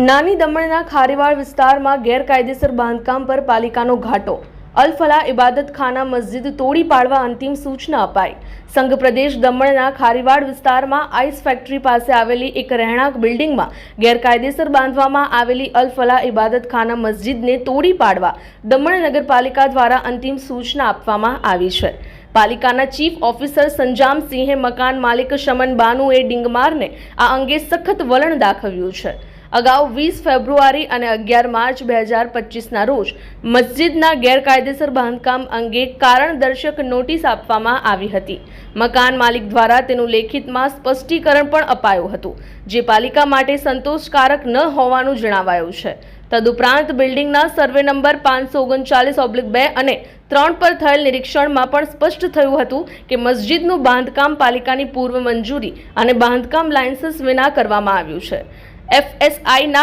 નાની દમણના ખારીવાડ વિસ્તારમાં ગેરકાયદેસર બાંધકામ પર પાલિકાનો ઘાટો। અલ ફલાહ ઇબાદતખાના મસ્જિદ તોડી પાડવા અંતિમ સૂચના અપાઈ। સંઘ પ્રદેશ દમણના ખારીવાડ વિસ્તારમાં આઈસ ફેક્ટરી પાસે આવેલી એક રહેણાંક બિલ્ડિંગમાં ગેરકાયદેસર બાંધવામાં આવેલી અલ ફલાહ ઇબાદતખાના મસ્જિદને તોડી પાડવા દમણ નગરપાલિકા દ્વારા અંતિમ સૂચના આપવામાં આવી છે। પાલિકાના ચીફ ઓફિસર સંજામસિંહે મકાન માલિક શમન બાનુએ ડીંગમારને આ અંગે સખત વલણ દાખવ્યું છે। અગાઉ 20 ફેબ્રુઆરી અને 11 માર્ચ 2025ના રોજ મસ્જિદના ગેરકાયદેસર બાંધકામ અંગે કારણદર્શક નોટિસ આપવામાં આવી હતી। મકાન માલિક દ્વારા તેનું લેખિતમાં સ્પષ્ટીકરણ પણ અપાયું હતું, જે પાલિકા માટે સંતોષકારક ન હોવાનું જણાવાયું છે। તદુપરાંત બિલ્ડિંગના સર્વે નંબર 539/2 અને 3 પર થયેલ નિરીક્ષણમાં પણ સ્પષ્ટ થયું હતું કે મસ્જિદનું બાંધકામ પાલિકાની પૂર્વ મંજૂરી અને બાંધકામ લાયસન્સ વિના કરવામાં આવ્યું છે। FSI ના